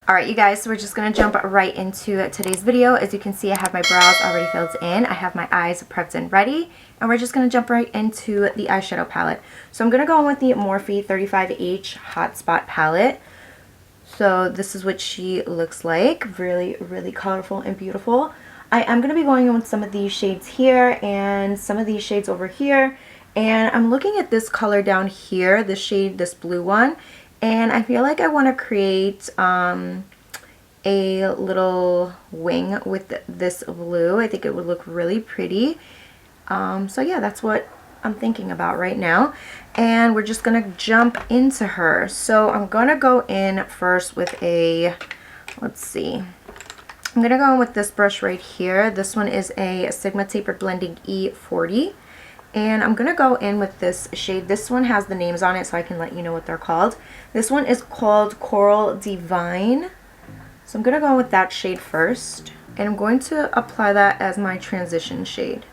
Alright you guys, so we're just going to jump right into today's video. As you can see, I have my brows already filled in. I have my eyes prepped and ready. And we're just going to jump right into the eyeshadow palette. So I'm going to go in with the Morphe 35H Hot Spot palette. So this is what she looks like. Really, really colorful and beautiful. I am going to be going in with some of these shades here and some of these shades over here. And I'm looking at this color down here, this shade, this blue one. And I feel like I want to create a little wing with this blue. I think it would look really pretty. So yeah, that's what I'm thinking about right now. And we're just going to jump into her. So I'm going to go in first with a, let's see. I'm going to go in with this brush right here. This one is a Sigma Tapered Blending E40. And I'm going to go in with this shade. This one has the names on it so I can let you know what they're called. This one is called Coral Divine. So I'm going to go in with that shade first. And I'm going to apply that as my transition shade.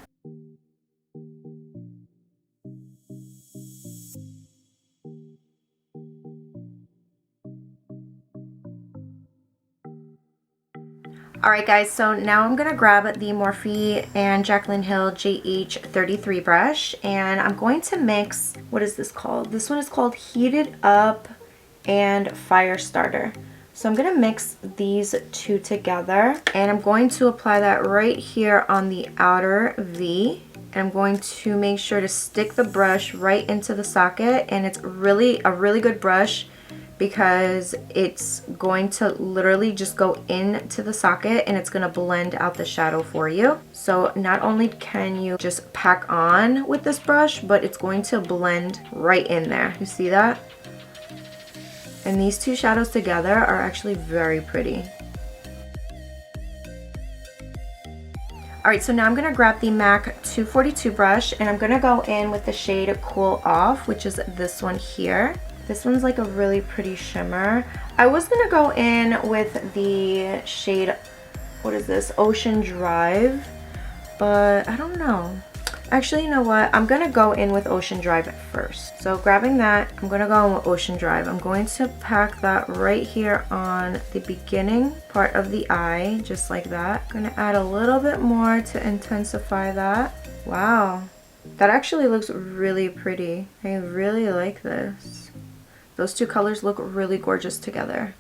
Alright guys, so now I'm going to grab the Morphe and Jaclyn Hill JH33 brush, and I'm going to mix, what is this called? This one is called Heated Up and Fire Starter. So I'm going to mix these two together, and I'm going to apply that right here on the outer V. And I'm going to make sure to stick the brush right into the socket, and it's really a really good brush because it's going to literally just go into the socket and it's going to blend out the shadow for you. So not only can you just pack on with this brush, but it's going to blend right in there. You see that? And these two shadows together are actually very pretty. Alright, so now I'm going to grab the MAC 242 brush and I'm going to go in with the shade Cool Off, which is this one here. This one's like a really pretty shimmer. I was going to go in with the shade, what is this, Ocean Drive, but I don't know. Actually, you know what? I'm going to go in with Ocean Drive first. So grabbing that, I'm going to go in with Ocean Drive. I'm going to pack that right here on the beginning part of the eye, just like that. I'm going to add a little bit more to intensify that. Wow, that actually looks really pretty. I really like this. Those two colors look really gorgeous together.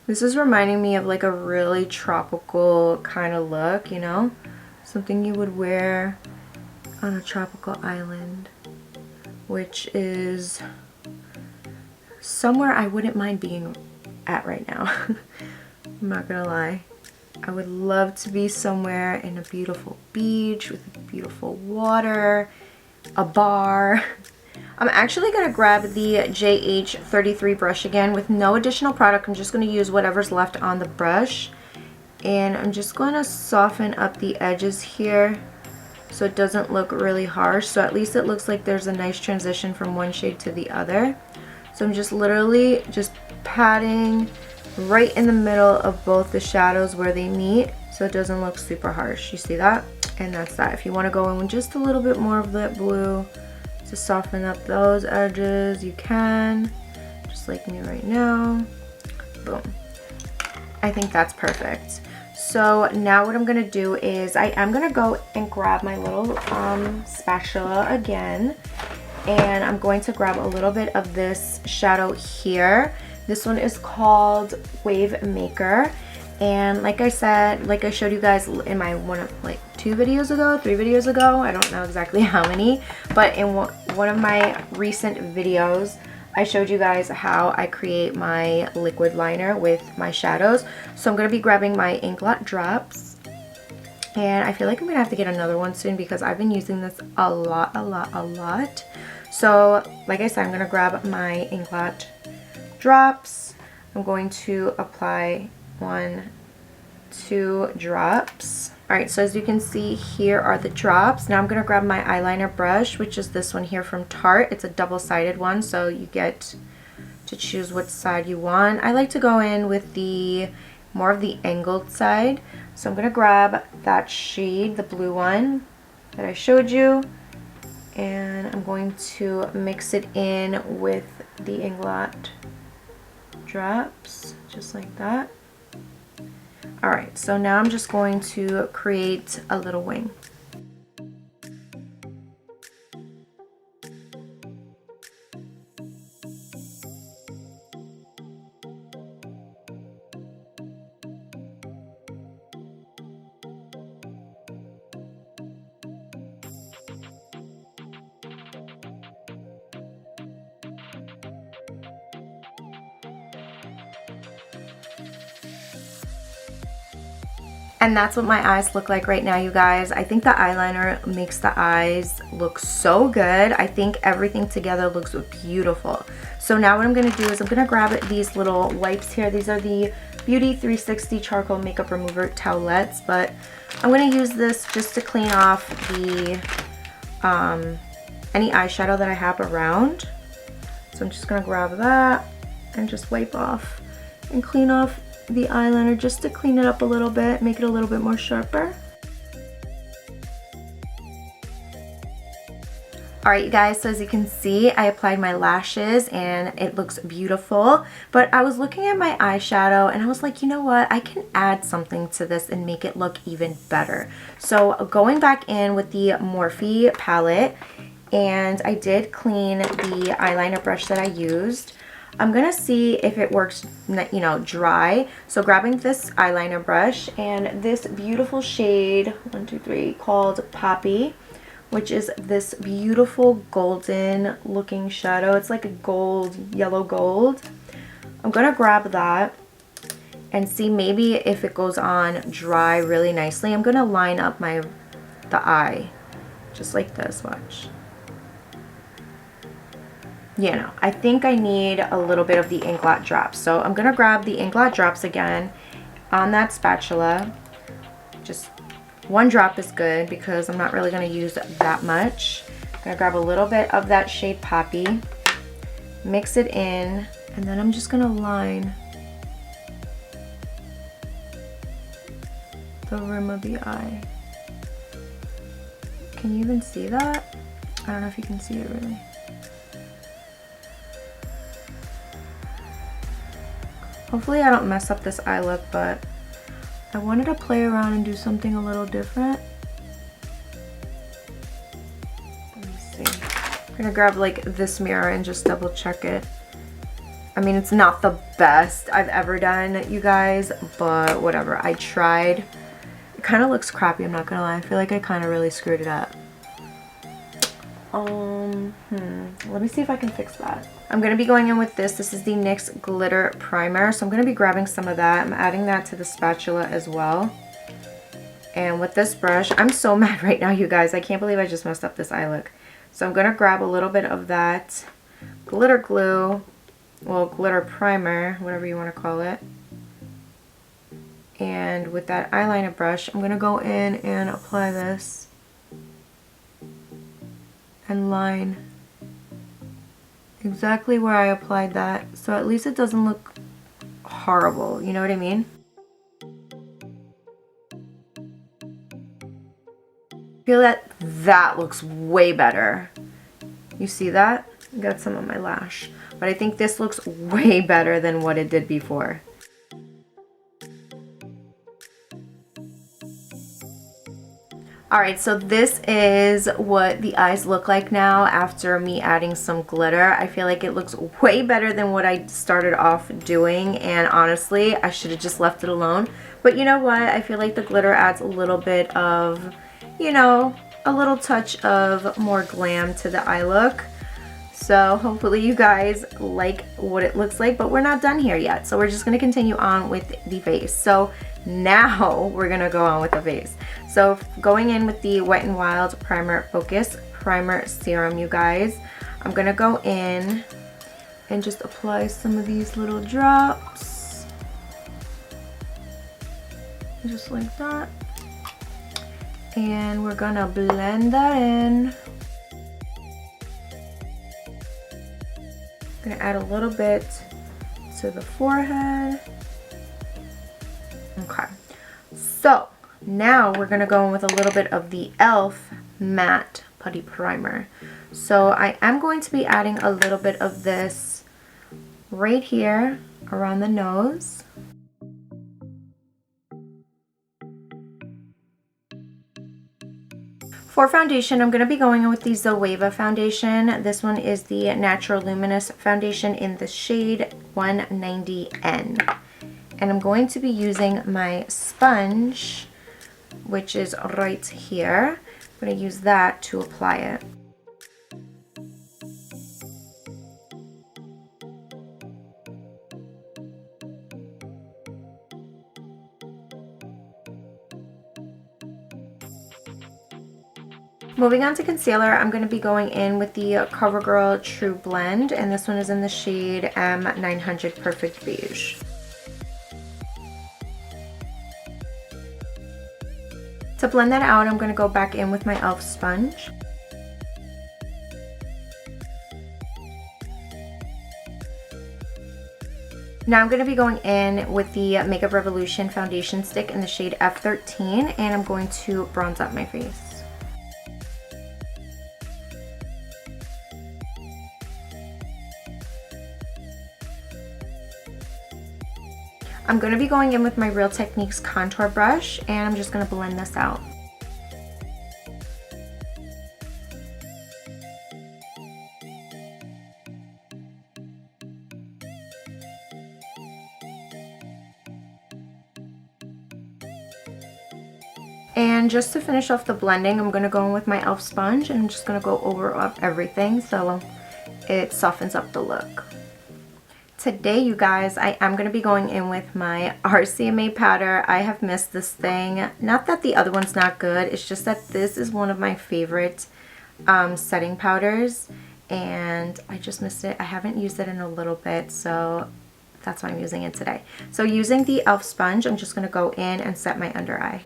This is reminding me of like a really tropical kind of look, you know? Something you would wear on a tropical island, which is somewhere I wouldn't mind being at right now. I'm not gonna lie. I would love to be somewhere in a beautiful beach with beautiful water, a bar. I'm actually going to grab the JH33 brush again with no additional product. I'm just going to use whatever's left on the brush, and I'm just going to soften up the edges here so it doesn't look really harsh, so at least it looks like there's a nice transition from one shade to the other. So I'm just literally just patting right in the middle of both the shadows where they meet so it doesn't look super harsh. You see that? And that's that. If you want to go in with just a little bit more of that blue to soften up those edges, you can, just like me right now. Boom. I think that's perfect. So now what I'm going to do is I am going to go and grab my little spatula again, and I'm going to grab a little bit of this shadow here. This one is called Wave Maker. And like I said, like I showed you guys in my three videos ago, I don't know exactly how many, but in one of my recent videos, I showed you guys how I create my liquid liner with my shadows. So I'm going to be grabbing my ink blot drops, and I feel like I'm going to have to get another one soon because I've been using this a lot. So like I said, I'm going to grab my ink blot drops. I'm going to apply 1, 2 drops. Alright, so as you can see, here are the drops. Now I'm going to grab my eyeliner brush, which is this one here from Tarte. It's a double-sided one, so you get to choose what side you want. I like to go in with the more of the angled side. So I'm going to grab that shade, the blue one that I showed you, and I'm going to mix it in with the Inglot drops, just like that. Alright, so now I'm just going to create a little wing. And that's what my eyes look like right now, you guys. I think the eyeliner makes the eyes look so good. I think everything together looks beautiful. So now what I'm going to do is I'm going to grab these little wipes here. These are the Beauty 360 Charcoal Makeup Remover Towelettes, but I'm going to use this just to clean off the any eyeshadow that I have around. So I'm just going to grab that and just wipe off and clean off the eyeliner just to clean it up a little bit, make it a little bit more sharper. Alright you guys, so as you can see, I applied my lashes and it looks beautiful, but I was looking at my eyeshadow and I was like, you know what, I can add something to this and make it look even better. So going back in with the Morphe palette, and I did clean the eyeliner brush that I used. I'm gonna see if it works, you know, dry. So grabbing this eyeliner brush and this beautiful shade, 1, 2, 3, called Poppy, which is this beautiful golden looking shadow. It's like a gold, yellow gold. I'm gonna grab that and see maybe if it goes on dry really nicely. I'm gonna line up the eye just like this, watch. You know, I think I need a little bit of the Inglot drops. So I'm going to grab the Inglot drops again on that spatula. Just 1 drop is good because I'm not really going to use that much. I'm going to grab a little bit of that shade Poppy, mix it in, and then I'm just going to line the rim of the eye. Can you even see that? I don't know if you can see it really. Hopefully I don't mess up this eye look, but I wanted to play around and do something a little different. Let me see. I'm gonna grab like this mirror and just double check it. I mean, it's not the best I've ever done, you guys, but whatever. I tried. It kind of looks crappy, I'm not gonna lie. I feel like I kind of really screwed it up. Let me see if I can fix that. I'm going to be going in with this. This is the NYX Glitter Primer. So I'm going to be grabbing some of that. I'm adding that to the spatula as well. And with this brush, I'm so mad right now, you guys. I can't believe I just messed up this eye look. So I'm going to grab a little bit of that glitter glue, well, glitter primer, whatever you want to call it. And with that eyeliner brush, I'm going to go in and apply this and line exactly where I applied that, so at least it doesn't look horrible, you know what I mean? I feel that looks way better. You see that? I got some on my lash, but I think this looks way better than what it did before. Alright, so this is what the eyes look like now after me adding some glitter. I feel like it looks way better than what I started off doing, and honestly, I should have just left it alone. But you know what? I feel like the glitter adds a little bit of, you know, a little touch of more glam to the eye look. So hopefully you guys like what it looks like, but we're not done here yet. So we're just going to continue on with the face. So now we're going to go on with the face. So going in with the Wet n Wild Primer Focus Primer Serum, you guys, I'm going to go in and just apply some of these little drops. Just like that. And we're going to blend that in. I'm going to add a little bit to the forehead. Okay, so now we're going to go in with a little bit of the e.l.f. Matte Putty Primer. So I am going to be adding a little bit of this right here around the nose. For foundation, I'm going to be going in with the Zoeva foundation. This one is the Natural Luminous foundation in the shade 190N. And I'm going to be using my sponge, which is right here. I'm going to use that to apply it. Moving on to concealer, I'm going to be going in with the CoverGirl True Blend, and this one is in the shade M900 Perfect Beige. To blend that out, I'm going to go back in with my e.l.f. sponge. Now I'm going to be going in with the Makeup Revolution foundation stick in the shade F13, and I'm going to bronze up my face. I'm going to be going in with my Real Techniques contour brush, and I'm just going to blend this out. And just to finish off the blending, I'm going to go in with my e.l.f. sponge, and I'm just going to go over everything so it softens up the look. Today, you guys, I am going to be going in with my RCMA powder. I have missed this thing. Not that the other one's not good, it's just that this is one of my favorite setting powders, and I just missed it. I haven't used it in a little bit, so that's why I'm using it today. So using the e.l.f. sponge, I'm just going to go in and set my under eye.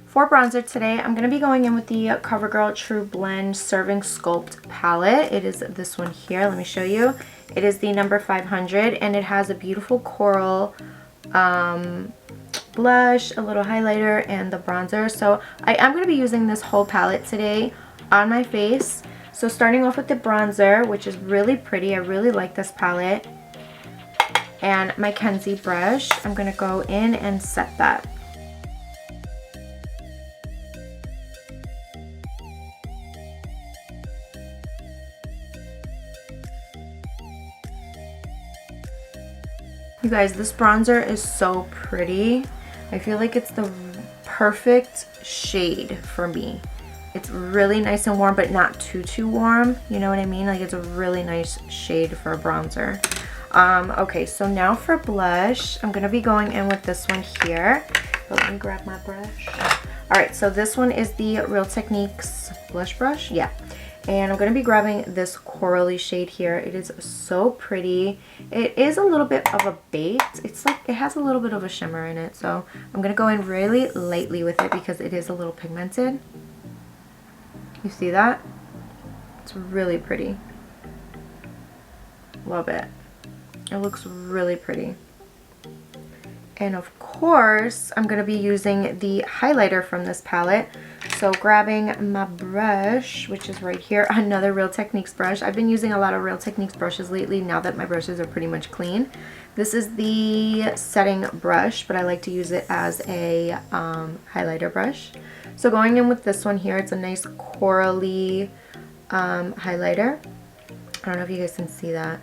For bronzer today, I'm going to be going in with the CoverGirl True Blend Serving Sculpt palette. It is this one here. Let me show you. It is the number 500, and it has a beautiful coral blush, a little highlighter, and the bronzer. So I am going to be using this whole palette today on my face. So starting off with the bronzer, which is really pretty. I really like this palette. And my Kenzie brush, I'm going to go in and set that. You guys, this bronzer is so pretty. I feel like it's the perfect shade for me. It's really nice and warm, but not too warm. You know what I mean? Like, it's a really nice shade for a bronzer. Okay, so now for blush, I'm going to be going in with this one here. But let me grab my brush. Alright, so this one is the Real Techniques blush brush. Yeah. And I'm going to be grabbing this corally shade here. It is so pretty. It is a little bit of a baked. It's like it has a little bit of a shimmer in it. So I'm going to go in really lightly with it because it is a little pigmented. You see that? It's really pretty. Love it. It looks really pretty. And of course, I'm going to be using the highlighter from this palette. So grabbing my brush, which is right here, another Real Techniques brush. I've been using a lot of Real Techniques brushes lately now that my brushes are pretty much clean. This is the setting brush, but I like to use it as a highlighter brush. So going in with this one here, it's a nice corally highlighter. I don't know if you guys can see that.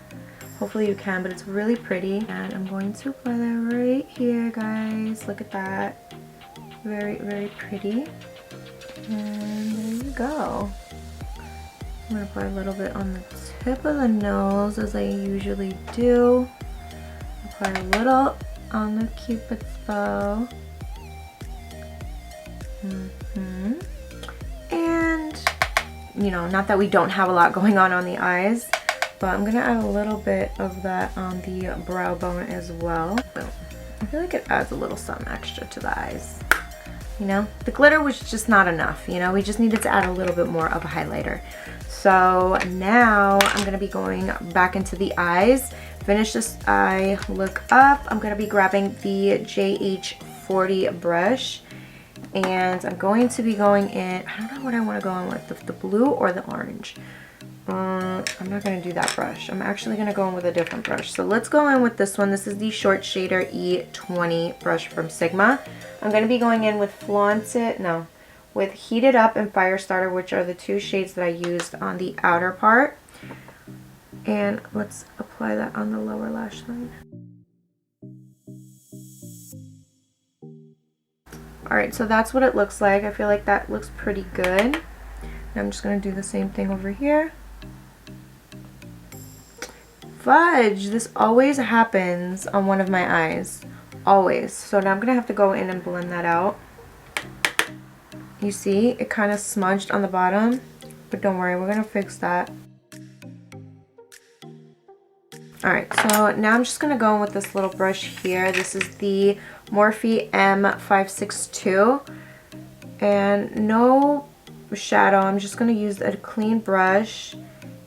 Hopefully you can, but it's really pretty. And I'm going to apply that right here, guys. Look at that. Very, very pretty. And there you go. I'm going to apply a little bit on the tip of the nose, as I usually do. Apply a little on the Cupid's bow. And, you know, not that we don't have a lot going on the eyes, but I'm going to add a little bit of that on the brow bone as well. I feel like it adds a little something extra to the eyes. You know, the glitter was just not enough, you know, we just needed to add a little bit more of a highlighter. So now I'm going to be going back into the eyes, finish this eye look up. I'm going to be grabbing the JH40 brush, And I'm going to be going in, I don't know what I want to go in with, the blue or the orange. I'm not going to do that brush. I'm actually going to go in with a different brush. So let's go in with this one. This is the Short Shader E20 brush from Sigma. I'm going to be going in with with Heated Up and Firestarter, which are the two shades that I used on the outer part. And let's apply that on the lower lash line. Alright, so that's what it looks like. I feel like that looks pretty good. And I'm just going to do the same thing over here. Fudge! This always happens on one of my eyes. Always. So now I'm going to have to go in and blend that out. You see, it kind of smudged on the bottom. But don't worry, we're going to fix that. Alright, so now I'm just going to go in with this little brush here. This is the Morphe M562. And no shadow. I'm just going to use a clean brush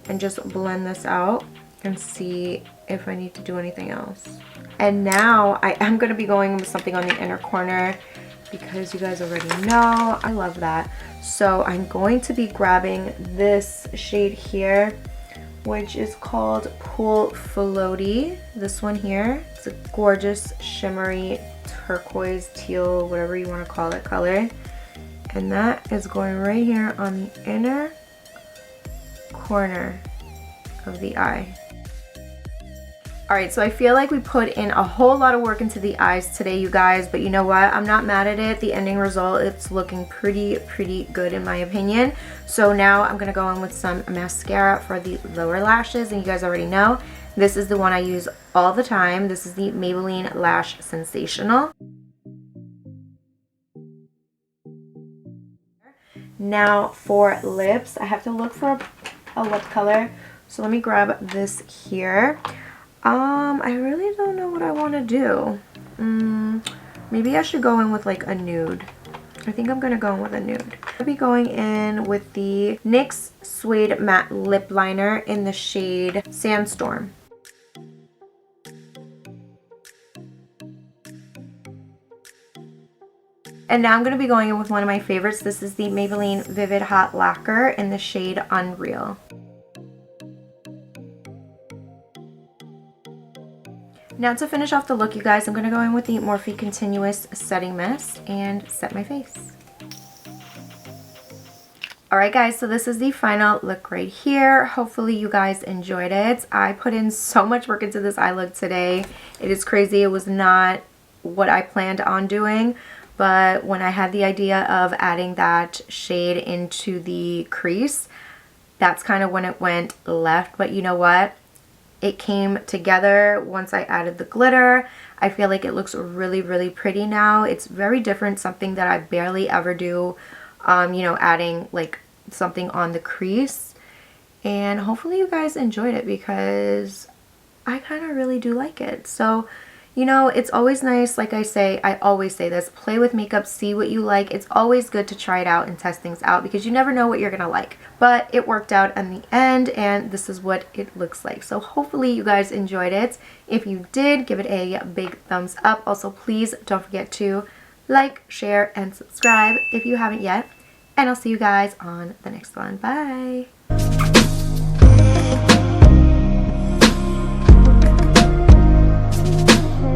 and just blend this out and see if I need to do anything else. And now I am going to be going with something on the inner corner because you guys already know I love that. So I'm going to be grabbing this shade here, which is called Pool Floaty. This one here. It's a gorgeous shimmery turquoise, teal, whatever you want to call it, color. And that is going right here on the inner corner of the eye. Alright, so I feel like we put in a whole lot of work into the eyes today, you guys, but you know what? I'm not mad at it. The ending result, it's looking pretty good in my opinion. So now I'm going to go in with some mascara for the lower lashes, and you guys already know, this is the one I use all the time. This is the Maybelline Lash Sensational. Now for lips, I have to look for a lip color, so let me grab this here. I really don't know what I want to do. Maybe I should go in with like a nude. I think I'm going to go in with a nude. I'll be going in with the NYX Suede Matte Lip Liner in the shade Sandstorm. And now I'm going to be going in with one of my favorites. This is the Maybelline Vivid Hot Lacquer in the shade Unreal. Now to finish off the look, you guys, I'm going to go in with the Morphe Continuous Setting Mist and set my face. Alright guys, so this is the final look right here. Hopefully you guys enjoyed it. I put in so much work into this eye look today. It is crazy. It was not what I planned on doing, but when I had the idea of adding that shade into the crease, that's kind of when it went left. But you know what? It came together once I added the glitter. I feel like it looks really pretty now. It's very different, something that I barely ever do, you know, adding like something on the crease. And hopefully you guys enjoyed it because I kind of really do like it. So, you know, it's always nice, like I always say this, play with makeup, see what you like. It's always good to try it out and test things out because you never know what you're gonna like. But it worked out in the end, and this is what it looks like. So hopefully you guys enjoyed it. If you did, give it a big thumbs up. Also, please don't forget to like, share, and subscribe if you haven't yet. And I'll see you guys on the next one. Bye!